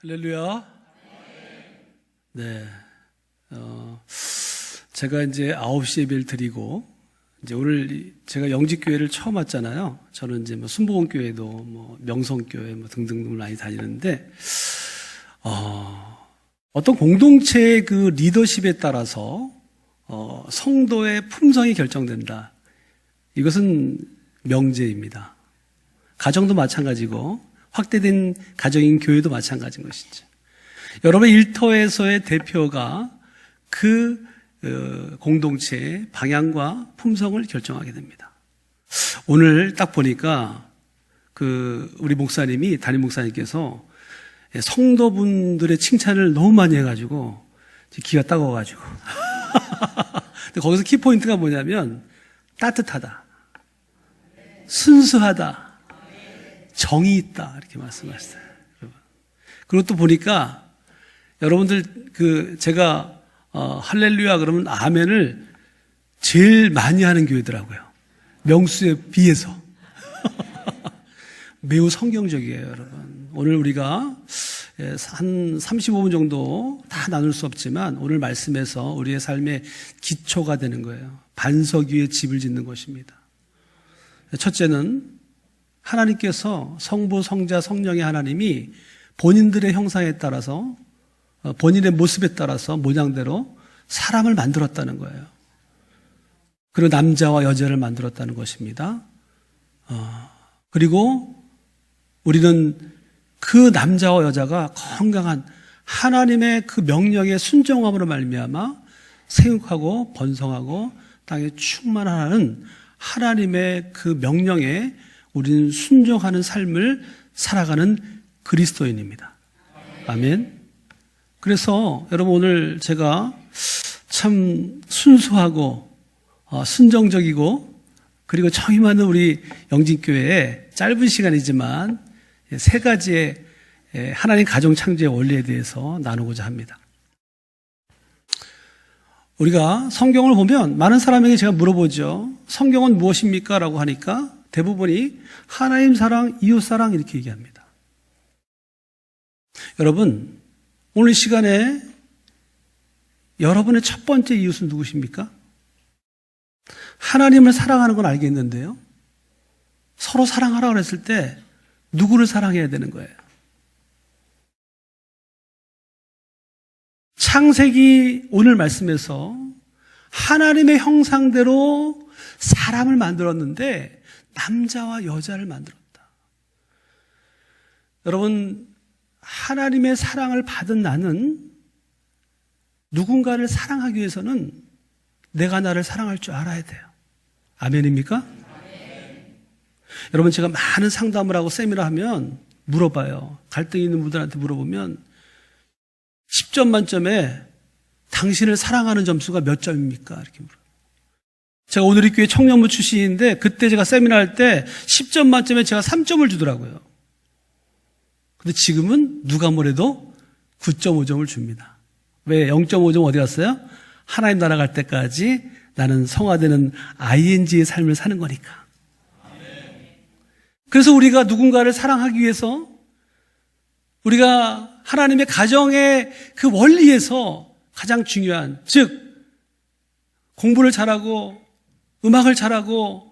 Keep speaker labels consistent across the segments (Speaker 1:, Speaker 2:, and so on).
Speaker 1: 할렐루야. 네. 제가 이제 9시 예배를 드리고, 이제 오늘 제가 영직교회를 처음 왔잖아요. 저는 이제 뭐 순복음교회도 뭐 명성교회 뭐 등등등 많이 다니는데, 어떤 공동체의 그 리더십에 따라서, 성도의 품성이 결정된다. 이것은 명제입니다. 가정도 마찬가지고, 확대된 가정인 교회도 마찬가지인 것이죠. 여러분 일터에서의 대표가 그 공동체의 방향과 품성을 결정하게 됩니다. 오늘 딱 보니까 우리 목사님이 담임 목사님께서 성도분들의 칭찬을 너무 많이 해가지고 기가 따가워가지고 근데 거기서 키포인트가 뭐냐면 따뜻하다, 순수하다, 정이 있다 이렇게 말씀하셨어요. 그리고 또 보니까 여러분들 제가 할렐루야 그러면 아멘을 제일 많이 하는 교회더라고요. 명수에 비해서 매우 성경적이에요, 여러분. 오늘 우리가 한 35분 정도 다 나눌 수 없지만 오늘 말씀에서 우리의 삶의 기초가 되는 거예요. 반석 위에 집을 짓는 것입니다. 첫째는 하나님께서 성부, 성자, 성령의 하나님이 본인들의 형상에 따라서 본인의 모습에 따라서 모양대로 사람을 만들었다는 거예요. 그리고 남자와 여자를 만들었다는 것입니다. 그리고 우리는 그 남자와 여자가 건강한 하나님의 그 명령에 순종함으로 말미암아 생육하고 번성하고 땅에 충만하는 하나님의 그 명령에 우리는 순종하는 삶을 살아가는 그리스도인입니다. 아멘. 그래서 여러분 오늘 제가 참 순수하고 순정적이고 그리고 정이 많은 우리 영진교회의 짧은 시간이지만 세 가지의 하나님 가정 창조의 원리에 대해서 나누고자 합니다. 우리가 성경을 보면 많은 사람에게 제가 물어보죠. 성경은 무엇입니까? 라고 하니까 대부분이 하나님 사랑, 이웃 사랑 이렇게 얘기합니다. 여러분, 오늘 시간에 여러분의 첫 번째 이웃은 누구십니까? 하나님을 사랑하는 건 알겠는데요. 서로 사랑하라고 그랬을 때 누구를 사랑해야 되는 거예요? 창세기 오늘 말씀에서 하나님의 형상대로 사람을 만들었는데 남자와 여자를 만들었다. 여러분, 하나님의 사랑을 받은 나는 누군가를 사랑하기 위해서는 내가 나를 사랑할 줄 알아야 돼요. 아멘입니까? 아멘. 여러분, 제가 많은 상담을 하고 세미나 하면 물어봐요. 갈등이 있는 분들한테 물어보면 10점 만점에 당신을 사랑하는 점수가 몇 점입니까? 이렇게 물어요. 제가 오늘 이 교회 청년부 출신인데 그때 제가 세미나 할 때 10점 만점에 제가 3점을 주더라고요. 근데 지금은 누가 뭐래도 9.5점을 줍니다. 왜? 0.5점 어디 갔어요? 하나님 나라 갈 때까지 나는 성화되는 ING의 삶을 사는 거니까. 그래서 우리가 누군가를 사랑하기 위해서 우리가 하나님의 가정의 그 원리에서 가장 중요한, 즉 공부를 잘하고 음악을 잘하고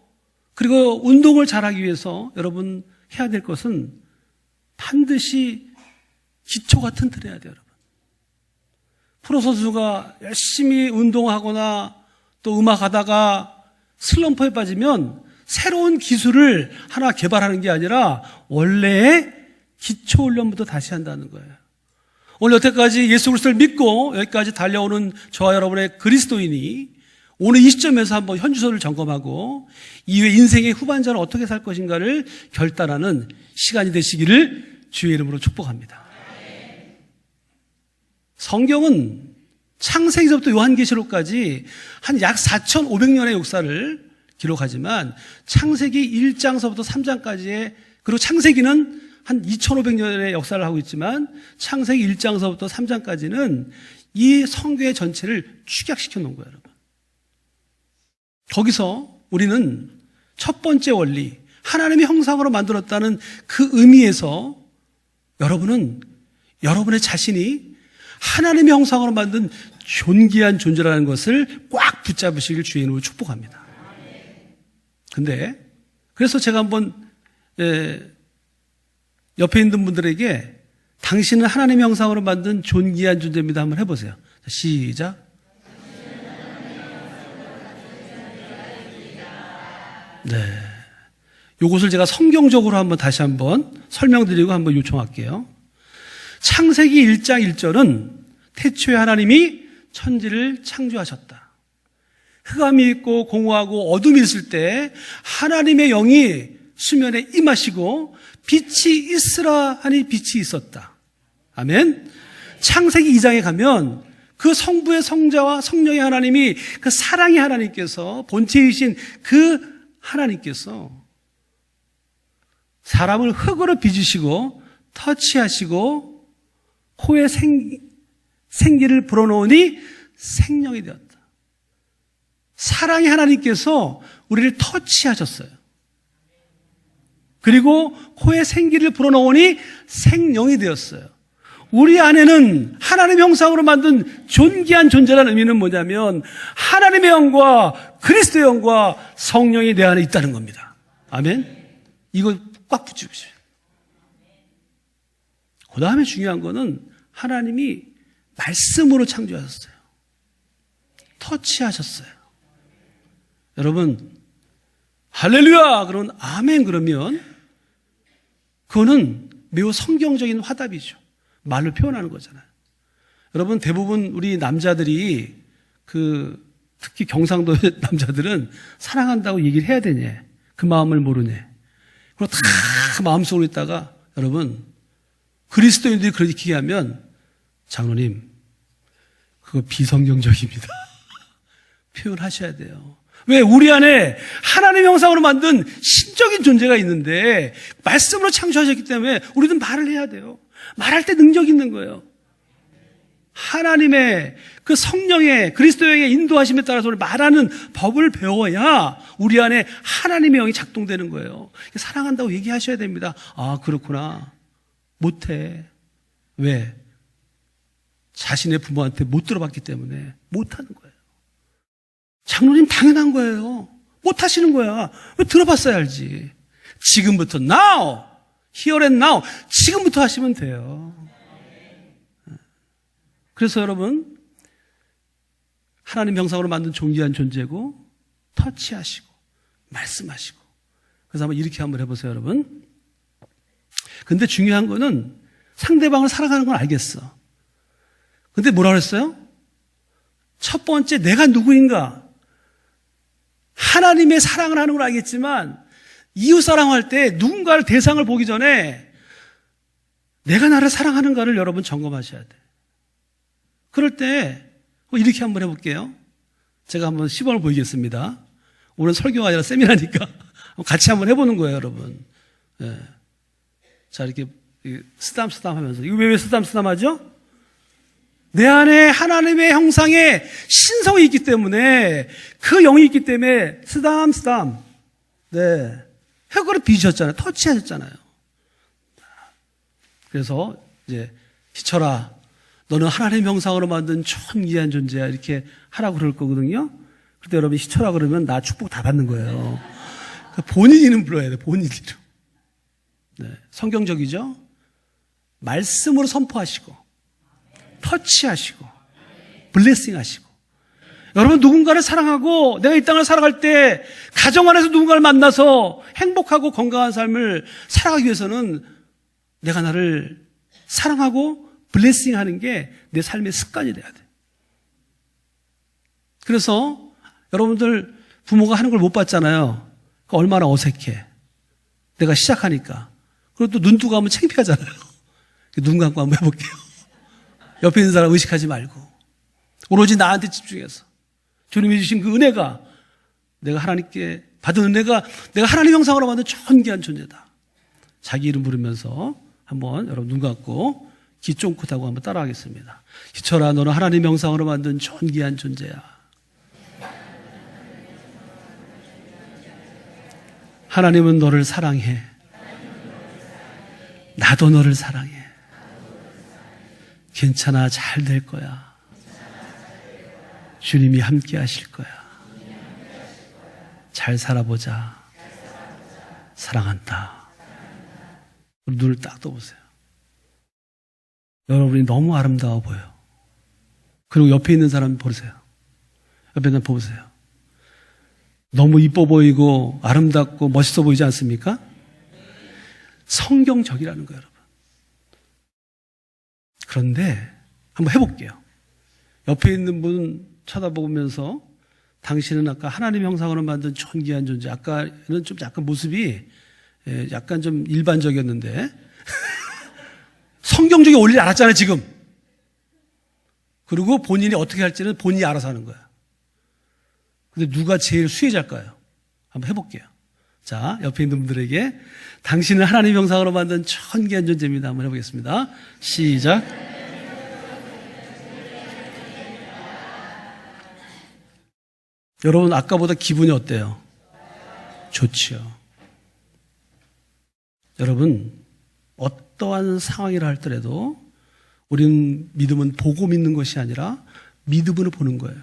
Speaker 1: 그리고 운동을 잘하기 위해서 여러분 해야 될 것은 반드시 기초가 튼튼해야 돼요, 여러분. 프로선수가 열심히 운동하거나 또 음악하다가 슬럼프에 빠지면 새로운 기술을 하나 개발하는 게 아니라 원래의 기초 훈련부터 다시 한다는 거예요. 오늘 여태까지 예수 그리스도를 믿고 여기까지 달려오는 저와 여러분의 그리스도인이 오늘 이 시점에서 한번 현주소를 점검하고 이후에 인생의 후반전을 어떻게 살 것인가를 결단하는 시간이 되시기를 주의 이름으로 축복합니다. 성경은 창세기서부터 요한계시록까지 한 약 4,500년의 역사를 기록하지만 창세기 1장서부터 3장까지의 그리고 창세기는 한 2,500년의 역사를 하고 있지만 창세기 1장서부터 3장까지는 이 성경의 전체를 축약시켜 놓은 거예요, 여러분. 거기서 우리는 첫 번째 원리, 하나님의 형상으로 만들었다는 그 의미에서 여러분은 여러분의 자신이 하나님의 형상으로 만든 존귀한 존재라는 것을 꽉 붙잡으시길 주의 이름으로 축복합니다. 근데 그래서 제가 한번 옆에 있는 분들에게 당신은 하나님의 형상으로 만든 존귀한 존재입니다 한번 해보세요. 시작. 네. 요것을 제가 성경적으로 한번 다시 한번 설명드리고 한번 요청할게요. 창세기 1장 1절은 태초에 하나님이 천지를 창조하셨다. 흑암이 있고 공허하고 어둠이 있을 때 하나님의 영이 수면에 임하시고 빛이 있으라 하니 빛이 있었다. 아멘. 창세기 2장에 가면 그 성부의 성자와 성령의 하나님이 그 사랑의 하나님께서 본체이신 그 하나님께서 사람을 흙으로 빚으시고 터치하시고 코에 생기를 불어넣으니 생명이 되었다. 사랑의 하나님께서 우리를 터치하셨어요. 그리고 코에 생기를 불어넣으니 생명이 되었어요. 우리 안에는 하나님의 형상으로 만든 존귀한 존재라는 의미는 뭐냐면 하나님의 영과 그리스도의 영과 성령이 내 안에 있다는 겁니다. 아멘. 이거 꽉 붙이십시오. 그 다음에 중요한 거는 하나님이 말씀으로 창조하셨어요. 터치하셨어요. 여러분 할렐루야 그러면 아멘 그러면 그거는 매우 성경적인 화답이죠. 말로 표현하는 거잖아요. 여러분 대부분 우리 남자들이 특히 경상도 남자들은 사랑한다고 얘기를 해야 되냐 그 마음을 모르네. 그리고 다 마음속으로 있다가 여러분 그리스도인들이 그렇게 하면 장로님 그거 비성경적입니다. 표현하셔야 돼요. 왜? 우리 안에 하나님의 형상으로 만든 신적인 존재가 있는데 말씀으로 창조하셨기 때문에 우리는 말을 해야 돼요. 말할 때 능력이 있는 거예요. 하나님의 그 성령의 그리스도의 인도하심에 따라서 말하는 법을 배워야 우리 안에 하나님의 영이 작동되는 거예요. 사랑한다고 얘기하셔야 됩니다. 아 그렇구나. 못해. 왜? 자신의 부모한테 못 들어봤기 때문에 못하는 거예요. 장로님 당연한 거예요. 못하시는 거야. 왜 들어봤어야 알지. 지금부터 now, here and now 지금부터 하시면 돼요. 그래서 여러분 하나님 형상으로 만든 존귀한 존재고 터치하시고 말씀하시고 그래서 한번 이렇게 한번 해보세요 여러분. 근데 중요한 거는 상대방을 사랑하는 건 알겠어. 근데 뭐라 그랬어요? 첫 번째 내가 누구인가? 하나님의 사랑을 하는 걸 알겠지만 이웃 사랑할 때 누군가를 대상을 보기 전에 내가 나를 사랑하는가를 여러분 점검하셔야 돼. 그럴 때 이렇게 한번 해볼게요. 제가 한번 시범을 보이겠습니다. 오늘 설교가 아니라 세미나니까 같이 한번 해보는 거예요 여러분. 네. 자 이렇게 쓰담쓰담 하면서 이거 왜 쓰담쓰담 하죠? 내 안에 하나님의 형상의 신성이 있기 때문에 그 영이 있기 때문에 쓰담쓰담 네 흙으로 빚으셨잖아요. 터치하셨잖아요. 그래서 이제 희철아 너는 하나님의 형상으로 만든 존귀한 존재야 이렇게 하라고 그럴 거거든요. 그때 여러분 희철아 그러면 나 축복 다 받는 거예요. 본인 이름 불러야 돼. 본인 이름. 네, 성경적이죠. 말씀으로 선포하시고 터치하시고 블레싱 하시고 여러분 누군가를 사랑하고 내가 이 땅을 살아갈 때 가정 안에서 누군가를 만나서 행복하고 건강한 삶을 살아가기 위해서는 내가 나를 사랑하고 블레싱 하는 게 내 삶의 습관이 돼야 돼. 그래서 여러분들 부모가 하는 걸 못 봤잖아요. 얼마나 어색해. 내가 시작하니까. 그리고 또 눈 뜨고 하면 창피하잖아요. 눈 감고 한번 해볼게요. 옆에 있는 사람 의식하지 말고 오로지 나한테 집중해서 주님이 주신 그 은혜가 내가 하나님께 받은 은혜가 내가 하나님 형상으로 만든 존귀한 존재다. 자기 이름 부르면서 한번 여러분 눈 감고 귀 쫑긋 하고 한번 따라하겠습니다. 희철아 너는 하나님 형상으로 만든 존귀한 존재야. 하나님은 너를 사랑해. 나도 너를 사랑해. 괜찮아, 잘 될 거야. 주님이 함께 하실 거야. 잘 살아보자. 사랑한다. 눈을 딱 떠보세요. 여러분이 너무 아름다워 보여. 그리고 옆에 있는 사람 보세요. 옆에 있는 사람 보세요. 너무 이뻐 보이고 아름답고 멋있어 보이지 않습니까? 성경적이라는 거예요, 여러분. 그런데 한번 해볼게요. 옆에 있는 분 쳐다보면서 당신은 아까 하나님 형상으로 만든 존귀한 존재. 아까는 좀 약간 모습이 약간 좀 일반적이었는데 성경적인 원리를 알았잖아요, 지금. 그리고 본인이 어떻게 할지는 본인이 알아서 하는 거예요. 근데 누가 제일 수혜자일까요? 한번 해볼게요. 자, 옆에 있는 분들에게 당신은 하나님 형상으로 만든 존귀한 존재입니다. 한번 해보겠습니다. 시작. 여러분, 아까보다 기분이 어때요? 좋지요. 여러분, 어떠한 상황이라 할더라도 우리는 믿음은 보고 믿는 것이 아니라 믿음으로 보는 거예요.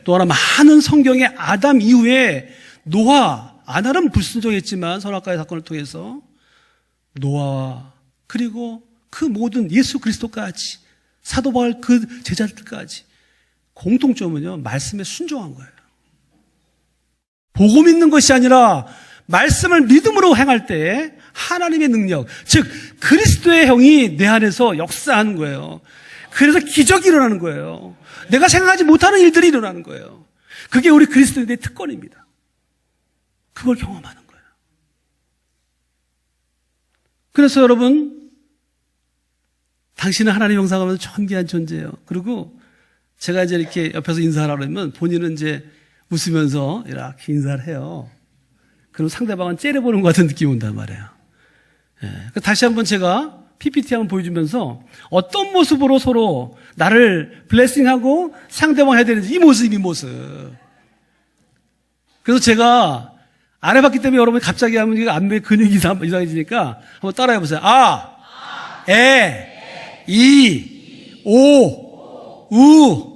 Speaker 1: 또 하나, 많은 성경의 아담 이후에 노아, 아담은 불순종했지만 선악과의 사건을 통해서 노아와 그리고 그 모든 예수 그리스도까지 사도 바울 그 제자들까지 공통점은요, 말씀에 순종한 거예요. 보고 믿는 것이 아니라 말씀을 믿음으로 행할 때에 하나님의 능력, 즉 그리스도의 형이 내 안에서 역사하는 거예요. 그래서 기적이 일어나는 거예요. 내가 생각하지 못하는 일들이 일어나는 거예요. 그게 우리 그리스도인의 특권입니다. 그걸 경험하는 거예요. 그래서 여러분, 당신은 하나님 형상으로 존귀한 존재예요. 그리고 제가 이제 이렇게 옆에서 인사하라고 하면 본인은 이제 웃으면서 이렇게 인사를 해요. 그럼 상대방은 째려보는 것 같은 느낌이 온단 말이에요. 예. 다시 한번 제가 PPT 한번 보여주면서 어떤 모습으로 서로 나를 블레싱하고 상대방 해야 되는지 이 모습. 그래서 제가 안 해봤기 때문에 여러분이 갑자기 하면 안면 근육이 이상해지니까 한번 따라해 보세요. 아, 에, 이, 오, 우.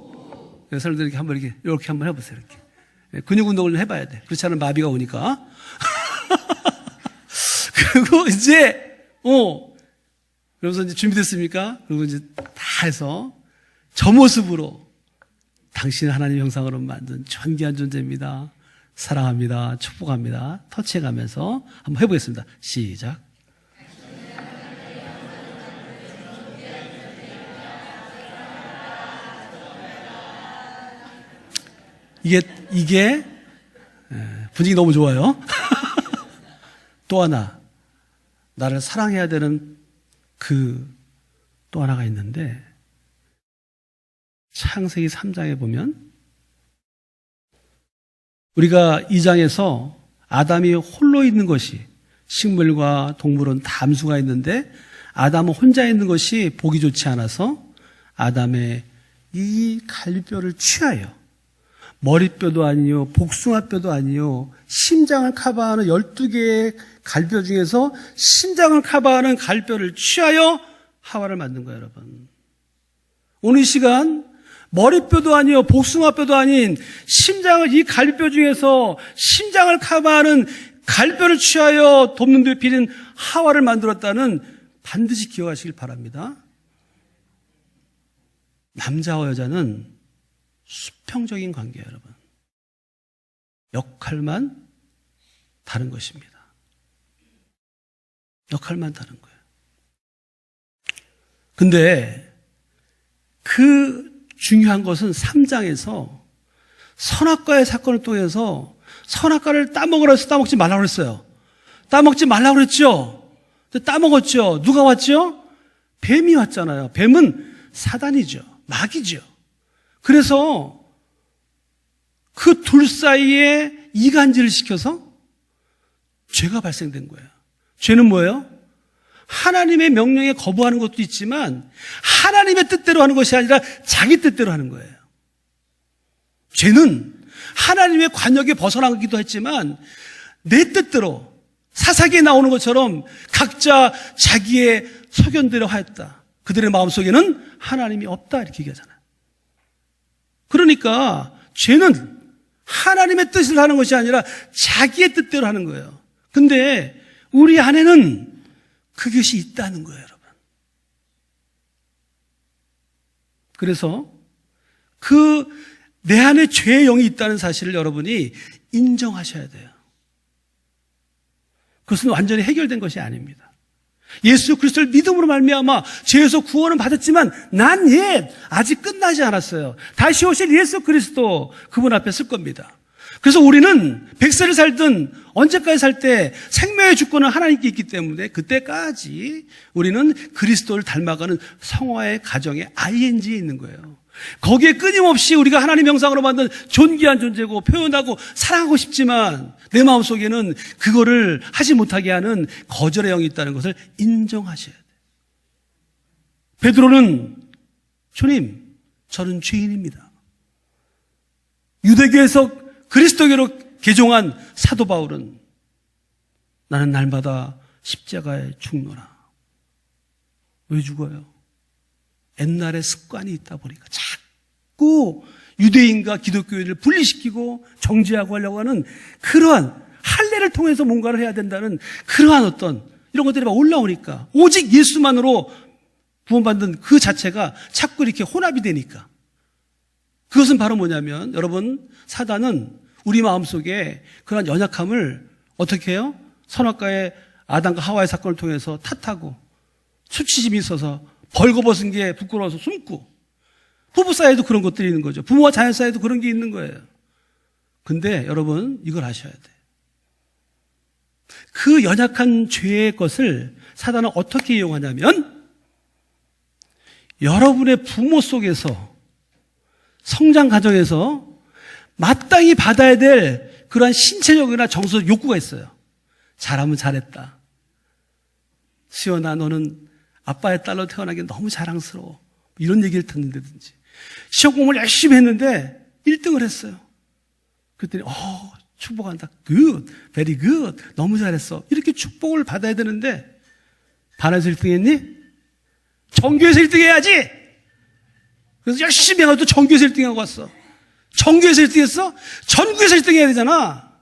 Speaker 1: 사람들 이렇게 한번 이렇게 한번 해보세요. 이렇게 근육 운동을 해봐야 돼. 그렇지 않으면 마비가 오니까. 그리고 이제 그래서 이제 준비됐습니까? 그리고 이제 다 해서 저 모습으로 당신은 하나님 형상으로 만든 존귀한 존재입니다. 사랑합니다. 축복합니다. 터치해가면서 한번 해보겠습니다. 시작. 이게 분위기 너무 좋아요. 또 하나, 나를 사랑해야 되는 또 하나가 있는데, 창세기 3장에 보면 우리가 2장에서 아담이 홀로 있는 것이, 식물과 동물은 담수가 있는데 아담은 혼자 있는 것이 보기 좋지 않아서 아담의 이 갈비뼈를 취하여 머리뼈도 아니요, 복숭아뼈도 아니요, 심장을 커버하는 12개의 갈뼈 중에서 심장을 커버하는 갈뼈를 취하여 하와를 만든 거예요, 여러분. 오늘 이 시간 머리뼈도 아니요, 복숭아뼈도 아닌 이 갈비뼈 중에서 심장을 커버하는 갈뼈를 취하여 돕는 데 필인 하와를 만들었다는 반드시 기억하시길 바랍니다. 남자와 여자는 수평적인 관계예요, 여러분. 역할만 다른 것입니다. 역할만 다른 거예요. 근데 그 중요한 것은 3장에서 선악과의 사건을 통해서 선악과를 따먹으라 해서 따먹지 말라고 그랬어요. 따먹지 말라고 그랬죠. 근데 따먹었죠. 누가 왔죠? 뱀이 왔잖아요. 뱀은 사단이죠. 마귀죠. 그래서 그 둘 사이에 이간질을 시켜서 죄가 발생된 거예요. 죄는 뭐예요? 하나님의 명령에 거부하는 것도 있지만 하나님의 뜻대로 하는 것이 아니라 자기 뜻대로 하는 거예요. 죄는 하나님의 관역에 벗어나기도 했지만 내 뜻대로 사사기에 나오는 것처럼 각자 자기의 소견대로 하였다. 그들의 마음속에는 하나님이 없다 이렇게 얘기하잖아요. 그러니까 죄는 하나님의 뜻을 하는 것이 아니라 자기의 뜻대로 하는 거예요. 근데 우리 안에는 그것이 있다는 거예요, 여러분. 그래서 내 안에 죄의 영이 있다는 사실을 여러분이 인정하셔야 돼요. 그것은 완전히 해결된 것이 아닙니다. 예수 그리스도를 믿음으로 말미암아 죄에서 구원은 받았지만 난 옛 아직 끝나지 않았어요. 다시 오실 예수 그리스도 그분 앞에 설 겁니다. 그래서 우리는 100세를 살든 언제까지 살 때 생명의 주권은 하나님께 있기 때문에 그때까지 우리는 그리스도를 닮아가는 성화의 가정에 ING에 있는 거예요. 거기에 끊임없이 우리가 하나님 형상으로 만든 존귀한 존재고 표현하고 사랑하고 싶지만 내 마음속에는 그거를 하지 못하게 하는 거절의 영이 있다는 것을 인정하셔야 돼요. 베드로는 주님, 저는 죄인입니다. 유대교에서 그리스도교로 개종한 사도 바울은 나는 날마다 십자가에 죽노라. 왜 죽어요? 옛날에 습관이 있다 보니까 자꾸 유대인과 기독교인을 분리시키고 정죄하고 하려고 하는 그러한 할례를 통해서 뭔가를 해야 된다는 그러한 어떤 이런 것들이 막 올라오니까 오직 예수만으로 구원받는 그 자체가 자꾸 이렇게 혼합이 되니까 그것은 바로 뭐냐면 여러분 사단은 우리 마음속에 그러한 연약함을 어떻게 해요? 선악과의 아담과 하와의 사건을 통해서 탓하고 수치심이 있어서 벌거벗은 게 부끄러워서 숨고 부부 사이에도 그런 것들이 있는 거죠. 부모와 자녀 사이에도 그런 게 있는 거예요. 근데 여러분 이걸 아셔야 돼요. 그 연약한 죄의 것을 사단은 어떻게 이용하냐면 여러분의 부모 속에서 성장 과정에서 마땅히 받아야 될 그러한 신체적이나 정서적 욕구가 있어요. 잘하면 잘했다. 수연아 너는 아빠의 딸로 태어나기 너무 자랑스러워. 이런 얘기를 듣는다든지. 시험 공부를 열심히 했는데 1등을 했어요. 그랬더니 축복한다. Good, very good. 너무 잘했어. 이렇게 축복을 받아야 되는데 반에서 1등 했니? 전교에서 1등 해야지. 그래서 열심히 해가지고 전교에서 1등 하고 왔어. 전교에서 1등 했어? 전국에서 1등 해야 되잖아.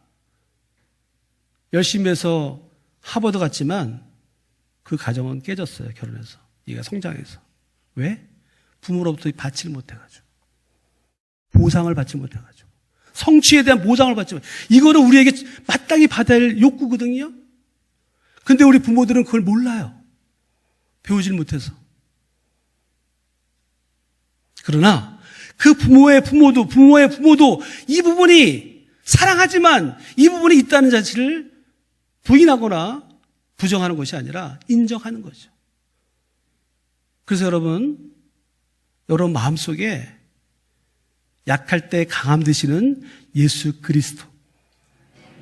Speaker 1: 열심히 해서 하버드 갔지만 그 가정은 깨졌어요. 결혼해서. 얘가 성장해서. 왜? 부모로부터 받지를 못해가지고. 보상을 받지 못해가지고. 성취에 대한 보상을 받지 못해. 이거는 우리에게 마땅히 받아야 할 욕구거든요. 근데 우리 부모들은 그걸 몰라요. 배우질 못해서. 그러나 그 부모의 부모도 이 부분이 사랑하지만 이 부분이 있다는 자체를 부인하거나 부정하는 것이 아니라 인정하는 거죠. 그래서 여러분 마음속에 약할 때 강함 되시는 예수 그리스도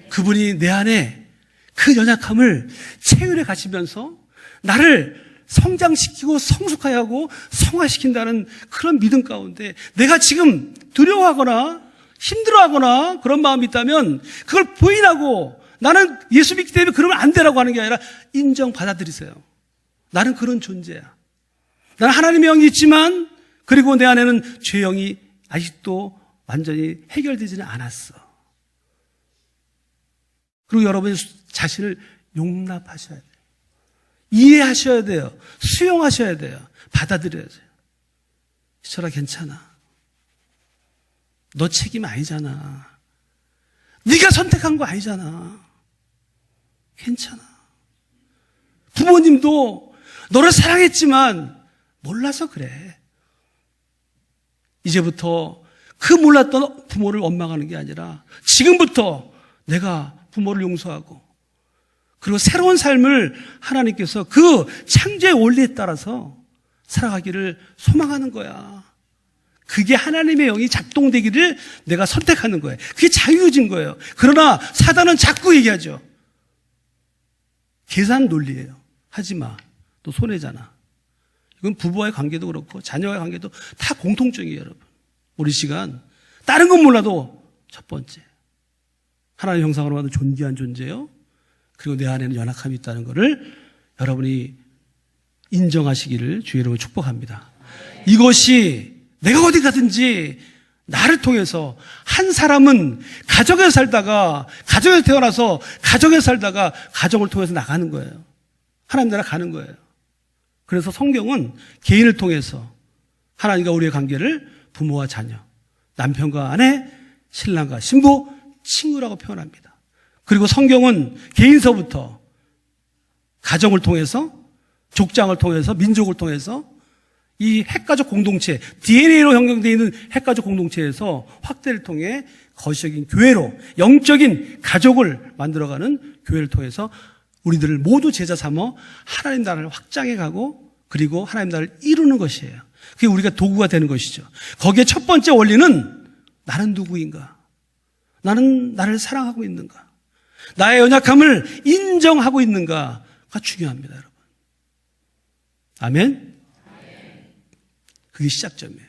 Speaker 1: 그분이 내 안에 그 연약함을 체휼해 가시면서 나를 성장시키고 성숙하게 하고 성화시킨다는 그런 믿음 가운데 내가 지금 두려워하거나 힘들어하거나 그런 마음이 있다면 그걸 부인하고 나는 예수 믿기 때문에 그러면 안 되라고 하는 게 아니라 인정 받아들이세요. 나는 그런 존재야. 나는 하나님의 영이 있지만 그리고 내 안에는 죄의 영이 아직도 완전히 해결되지는 않았어. 그리고 여러분이 자신을 용납하셔야 돼요. 이해하셔야 돼요. 수용하셔야 돼요. 받아들여야 돼요. 희철아 괜찮아. 너 책임 아니잖아. 네가 선택한 거 아니잖아. 괜찮아. 부모님도 너를 사랑했지만 몰라서 그래. 이제부터 그 몰랐던 부모를 원망하는 게 아니라 지금부터 내가 부모를 용서하고 그리고 새로운 삶을 하나님께서 그 창조의 원리에 따라서 살아가기를 소망하는 거야. 그게 하나님의 영이 작동되기를 내가 선택하는 거예요. 그게 자유해진 거예요. 그러나 사단은 자꾸 얘기하죠. 계산 논리예요. 하지 마. 너 손해잖아. 이건 부부와의 관계도 그렇고 자녀와의 관계도 다 공통적이에요, 여러분. 우리 시간 다른 건 몰라도 첫 번째 하나님의 형상으로 만든 존귀한 존재요. 그리고 내 안에는 연약함이 있다는 것을 여러분이 인정하시기를 주의 이름으로 축복합니다. 이것이 내가 어디 가든지 나를 통해서 한 사람은 가정에서 살다가 가정에서 태어나서 가정에서 살다가 가정을 통해서 나가는 거예요. 하나님 나라 가는 거예요. 그래서 성경은 개인을 통해서 하나님과 우리의 관계를 부모와 자녀, 남편과 아내, 신랑과 신부, 친구라고 표현합니다. 그리고 성경은 개인서부터 가정을 통해서, 족장을 통해서, 민족을 통해서 이 핵가족 공동체, DNA로 형성되어 있는 핵가족 공동체에서 확대를 통해 거시적인 교회로, 영적인 가족을 만들어가는 교회를 통해서 우리들을 모두 제자 삼어 하나님 나라를 확장해 가고 그리고 하나님 나라를 이루는 것이에요. 그게 우리가 도구가 되는 것이죠. 거기에 첫 번째 원리는 나는 누구인가? 나는 나를 사랑하고 있는가? 나의 연약함을 인정하고 있는가가 중요합니다, 여러분. 아멘? 그게 시작점이에요.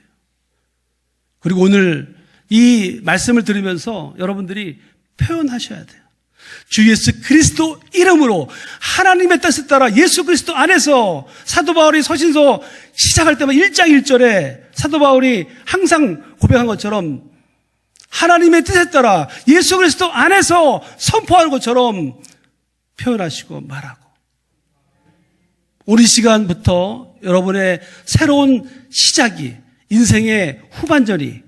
Speaker 1: 그리고 오늘 이 말씀을 들으면서 여러분들이 표현하셔야 돼요. 주 예수 그리스도 이름으로 하나님의 뜻에 따라 예수 그리스도 안에서 사도 바울이 서신서 시작할 때마다 1장 1절에 사도 바울이 항상 고백한 것처럼 하나님의 뜻에 따라 예수 그리스도 안에서 선포하는 것처럼 표현하시고 말하고 오늘 시간부터 여러분의 새로운 시작이 인생의 후반전이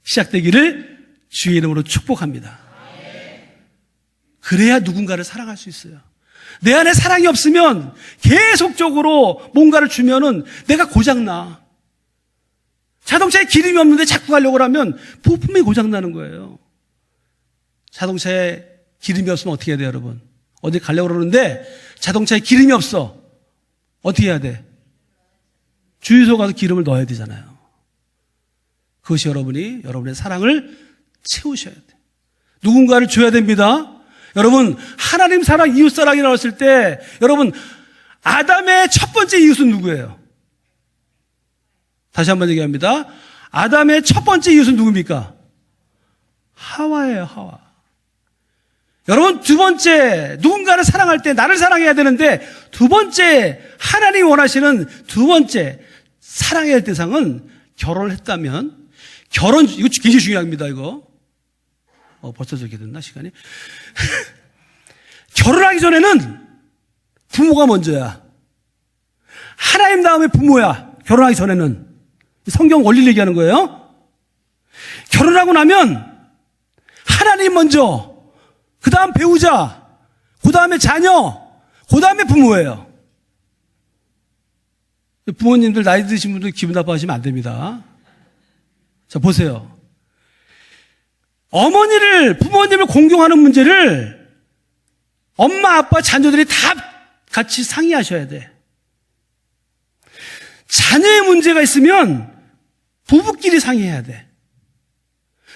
Speaker 1: 시작되기를 주의 이름으로 축복합니다. 그래야 누군가를 사랑할 수 있어요. 내 안에 사랑이 없으면 계속적으로 뭔가를 주면은 내가 고장나. 자동차에 기름이 없는데 자꾸 가려고 하면 부품이 고장나는 거예요. 자동차에 기름이 없으면 어떻게 해야 돼요, 여러분? 어디 가려고 그러는데 자동차에 기름이 없어. 어떻게 해야 돼? 주유소 가서 기름을 넣어야 되잖아요. 그것이 여러분의 사랑을 채우셔야 돼. 누군가를 줘야 됩니다. 여러분, 하나님 사랑, 이웃 사랑이 나왔을 때 여러분, 아담의 첫 번째 이웃은 누구예요? 다시 한번 얘기합니다. 아담의 첫 번째 이웃은 누굽니까? 하와예요, 하와. 여러분, 두 번째, 누군가를 사랑할 때 나를 사랑해야 되는데 두 번째, 하나님이 원하시는 두 번째 사랑해야 할 대상은 결혼을 했다면 이거 굉장히 중요합니다, 이거. 벌써 저렇게 됐나, 시간이? 결혼하기 전에는 부모가 먼저야. 하나님 다음에 부모야. 결혼하기 전에는. 성경 원리를 얘기하는 거예요. 결혼하고 나면 하나님 먼저, 그 다음 배우자, 그 다음에 자녀, 그 다음에 부모예요. 부모님들 나이 드신 분들 기분 나빠하시면 안 됩니다. 자, 보세요. 부모님을 공경하는 문제를 엄마, 아빠, 자녀들이 다 같이 상의하셔야 돼. 자녀의 문제가 있으면 부부끼리 상의해야 돼.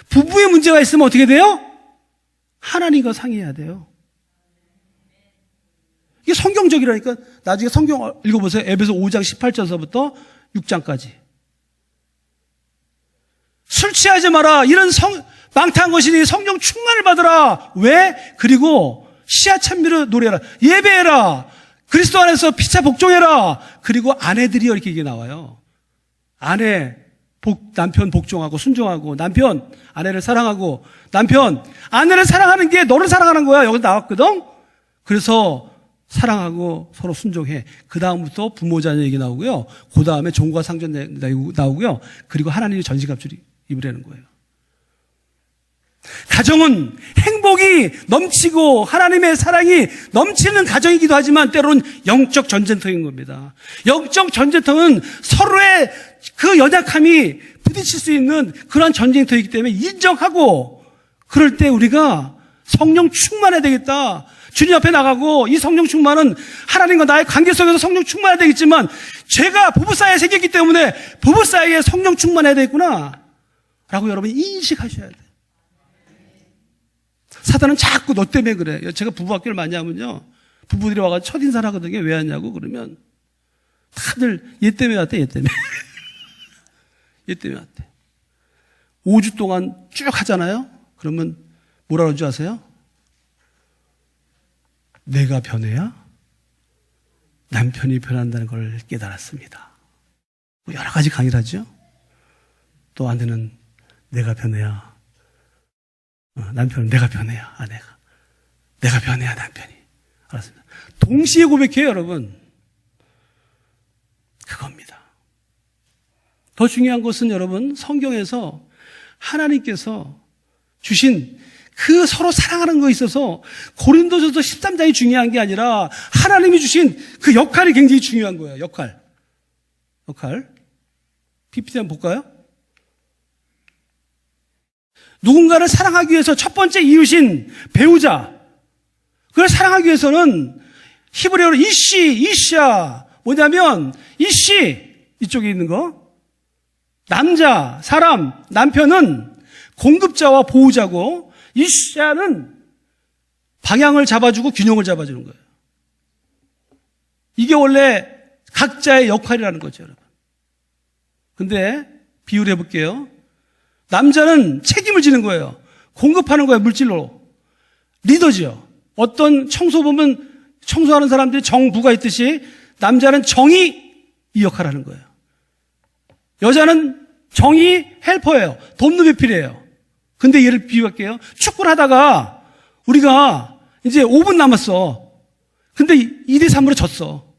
Speaker 1: 부부의 문제가 있으면 어떻게 돼요? 하나님과 상의해야 돼요. 이게 성경적이라니까. 나중에 성경 읽어보세요. 에베소 5장 18절서부터 6장까지. 술 취하지 마라. 이런 망타한 것이니 성령 충만을 받으라. 왜? 그리고 시야 찬미로 노래하라. 예배해라. 그리스도 안에서 피차 복종해라. 그리고 아내들이 이렇게 얘기 나와요. 남편 복종하고 순종하고, 남편 아내를 사랑하고, 남편 아내를 사랑하는 게 너를 사랑하는 거야. 여기 나왔거든. 그래서 사랑하고 서로 순종해. 그 다음부터 부모 자녀 얘기 나오고요. 그 다음에 종과 상전 나오고요. 그리고 하나님이 전신갑주를 입으라는 거예요. 가정은 행복이 넘치고 하나님의 사랑이 넘치는 가정이기도 하지만 때로는 영적 전쟁터인 겁니다. 영적 전쟁터는 서로의 그 연약함이 부딪힐 수 있는 그런 전쟁터이기 때문에 인정하고, 그럴 때 우리가 성령 충만해야 되겠다. 주님 앞에 나가고 이 성령 충만은 하나님과 나의 관계 속에서 성령 충만해야 되겠지만 죄가 부부 사이에 생겼기 때문에 부부 사이에 성령 충만해야 되겠구나 라고 여러분이 인식하셔야 돼요. 사단은 자꾸 너 때문에 그래. 제가 부부 학교를 많이 하면요, 부부들이 와가지고 첫인사를 하거든요. 왜 왔냐고 그러면 다들 얘 때문에 왔대. 얘 때문에. 얘 때문에 왔대. 5주 동안 쭉 하잖아요. 그러면 뭐라 그러는 줄 아세요? 내가 변해야? 남편이 변한다는 걸 깨달았습니다. 여러 가지 강의를 하죠. 또 아내는 내가 변해야, 남편은 내가 변해야 아내가, 내가 변해야 남편이. 알았습니다. 동시에 고백해요, 여러분. 그겁니다. 더 중요한 것은 여러분, 성경에서 하나님께서 주신 그 서로 사랑하는 거에 있어서 고린도전서 13장이 중요한 게 아니라 하나님이 주신 그 역할이 굉장히 중요한 거예요. 역할. PPT 한번 볼까요? 누군가를 사랑하기 위해서 첫 번째 이유신 배우자. 그걸 사랑하기 위해서는 히브리어로 이샤. 뭐냐면 이씨 이쪽에 있는 거. 남자, 사람, 남편은 공급자와 보호자고 이샤는 방향을 잡아주고 균형을 잡아주는 거예요. 이게 원래 각자의 역할이라는 거죠, 여러분. 근데 비유를 해볼게요. 남자는 책임을 지는 거예요. 공급하는 거예요, 물질로. 리더지요. 어떤 청소 보면 청소하는 사람들이 정부가 있듯이 남자는 정의 이 역할을 하는 거예요. 여자는 정의 헬퍼예요. 돕는 배필이에요. 근데 얘를 비유할게요. 축구를 하다가 우리가 이제 5분 남았어. 근데 2대3으로 졌어.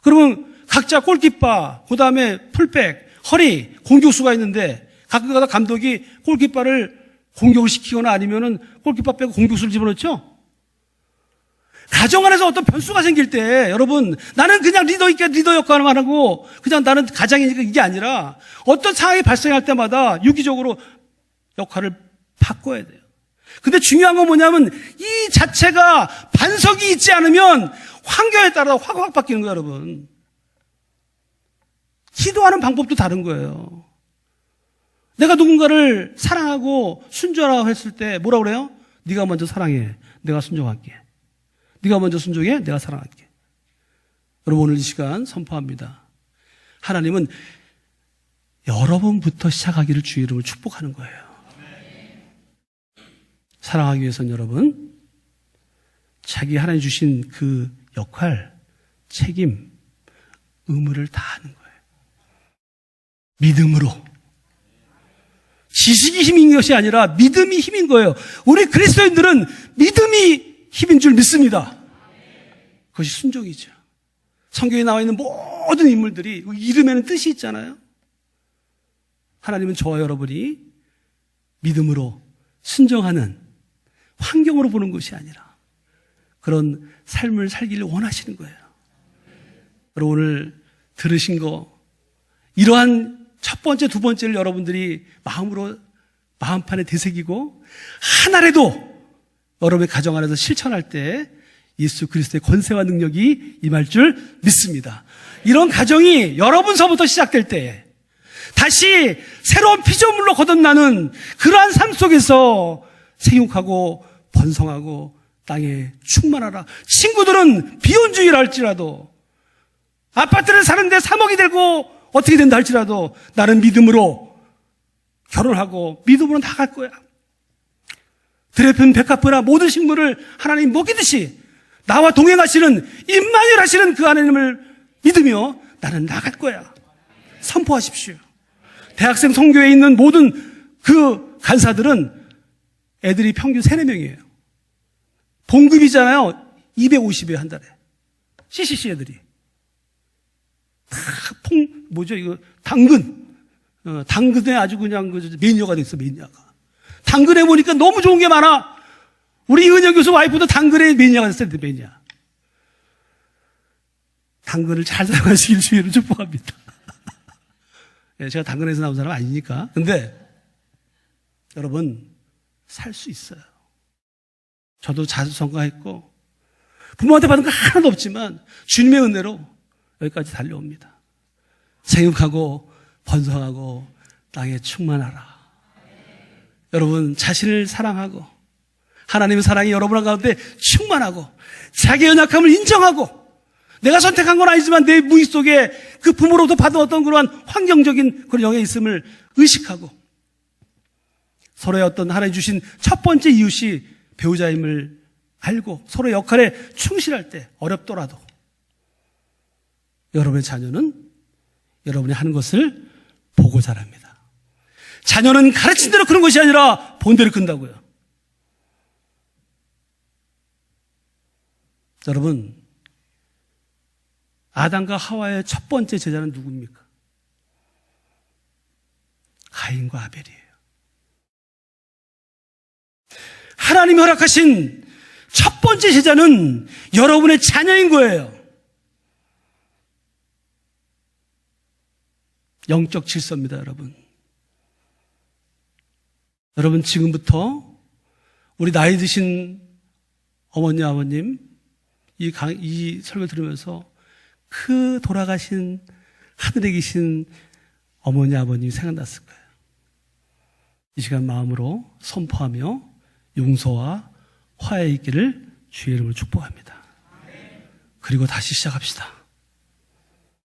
Speaker 1: 그러면 각자 골키퍼, 그 다음에 풀백, 허리, 공격수가 있는데 가끔가다 감독이 골키퍼를 공격을 시키거나 아니면은 골키퍼 빼고 공격수를 집어넣죠? 가정 안에서 어떤 변수가 생길 때 여러분 나는 그냥 리더 있게 리더 역할만 하고 그냥 나는 가장이니까 이게 아니라 어떤 상황이 발생할 때마다 유기적으로 역할을 바꿔야 돼요. 근데 중요한 건 뭐냐면 이 자체가 반석이 있지 않으면 환경에 따라 확 바뀌는 거예요, 여러분. 기도하는 방법도 다른 거예요. 내가 누군가를 사랑하고 순종하라고 했을 때 뭐라고 그래요? 네가 먼저 사랑해. 내가 순종할게. 네가 먼저 순종해. 내가 사랑할게. 여러분 오늘 이 시간 선포합니다. 하나님은 여러분부터 시작하기를 주의 이름으로 축복하는 거예요. 사랑하기 위해서는 여러분 자기 하나님 주신 그 역할, 책임, 의무를 다 하는 거예요. 믿음으로. 지식이 힘인 것이 아니라 믿음이 힘인 거예요. 우리 그리스도인들은 믿음이 힘인 줄 믿습니다. 그것이 순종이죠. 성경에 나와 있는 모든 인물들이 이름에는 뜻이 있잖아요. 하나님은 저와 여러분이 믿음으로 순종하는 환경으로 보는 것이 아니라 그런 삶을 살기를 원하시는 거예요. 여러분 오늘 들으신 거 이러한 첫 번째, 두 번째를 여러분들이 마음판에 되새기고 하나라도 여러분의 가정 안에서 실천할 때 예수 그리스도의 권세와 능력이 임할 줄 믿습니다. 이런 가정이 여러분서부터 시작될 때 다시 새로운 피조물로 거듭나는 그러한 삶 속에서 생육하고 번성하고 땅에 충만하라. 친구들은 비혼주의를 할지라도 아파트를 사는데 3억이 들고 어떻게 된다 할지라도 나는 믿음으로 결혼하고 믿음으로 나갈 거야. 드레픈 백합화나 모든 식물을 하나님 먹이듯이 나와 동행하시는 임마누엘 하시는 그 하나님을 믿으며 나는 나갈 거야. 선포하십시오. 대학생 선교에 있는 모든 그 간사들은 애들이 평균 3, 4명이에요. 봉급이잖아요. 250에 한 달에. CCC 애들이. 당근. 당근에 아주 그냥 매니아가 됐어, 매니아가. 당근에 보니까 너무 좋은 게 많아. 우리 이은영 교수 와이프도 당근에 매니아가 됐어요, 매니아. 당근을 잘 사용하시길 주의를 축복합니다. 제가 당근에서 나온 사람 아니니까. 근데, 여러분, 살 수 있어요. 저도 자수성가했고, 부모한테 받은 거 하나도 없지만, 주님의 은혜로 여기까지 달려옵니다. 생육하고, 번성하고, 땅에 충만하라. 여러분, 자신을 사랑하고, 하나님의 사랑이 여러분 가운데 충만하고, 자기의 연약함을 인정하고, 내가 선택한 건 아니지만 내 무의 속에 그 부모로부터 받은 어떤 그러한 환경적인 그런 영향이 있음을 의식하고, 서로의 어떤 하나님 주신 첫 번째 이웃이 배우자임을 알고 서로의 역할에 충실할 때 어렵더라도 여러분의 자녀는 여러분이 하는 것을 보고 자랍니다. 자녀는 가르친 대로 크는 것이 아니라 본 대로 큰다고요. 여러분, 아담과 하와의 첫 번째 제자는 누구입니까? 가인과 아벨이에요. 하나님이 허락하신 첫 번째 제자는 여러분의 자녀인 거예요. 영적 질서입니다, 여러분. 여러분, 지금부터 우리 나이 드신 어머니, 아버님, 이 설교 들으면서 그 돌아가신 하늘에 계신 어머니, 아버님이 생각났을 거예요. 이 시간 마음으로 선포하며 용서와 화해 있기를 주의 이름으로 축복합니다. 그리고 다시 시작합시다.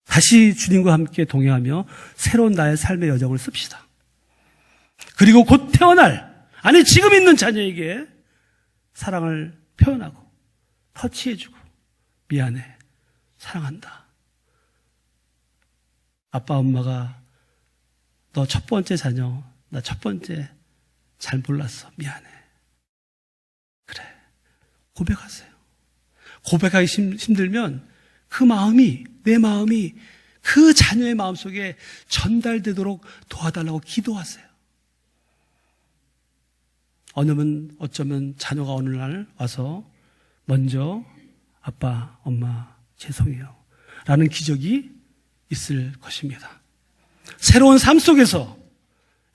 Speaker 1: 다시 주님과 함께 동행하며 새로운 나의 삶의 여정을 씁시다. 그리고 곧 태어날, 아니 지금 있는 자녀에게 사랑을 표현하고 터치해주고 미안해, 사랑한다. 아빠 엄마가 너 첫 번째 자녀, 나 첫 번째 잘 몰랐어, 미안해. 그래, 고백하세요. 고백하기 힘들면 그 마음이, 내 마음이 그 자녀의 마음속에 전달되도록 도와달라고 기도하세요. 어쩌면 자녀가 어느 날 와서 먼저 아빠, 엄마 죄송해요 라는 기적이 있을 것입니다. 새로운 삶 속에서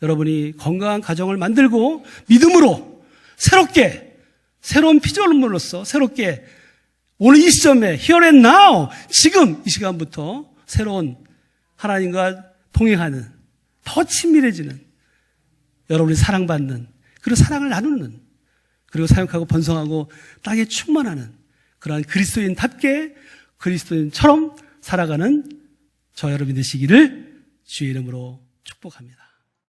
Speaker 1: 여러분이 건강한 가정을 만들고 믿음으로 새롭게, 새로운 피조물로서 새롭게 오늘 이 시점에 here and now, 지금 이 시간부터 새로운 하나님과 동행하는, 더 친밀해지는, 여러분이 사랑받는, 그리고 사랑을 나누는, 그리고 사역하고 번성하고 땅에 충만하는 그러한 그리스도인답게 그리스도인처럼 살아가는 저 여러분 되시기를 주의 이름으로 축복합니다.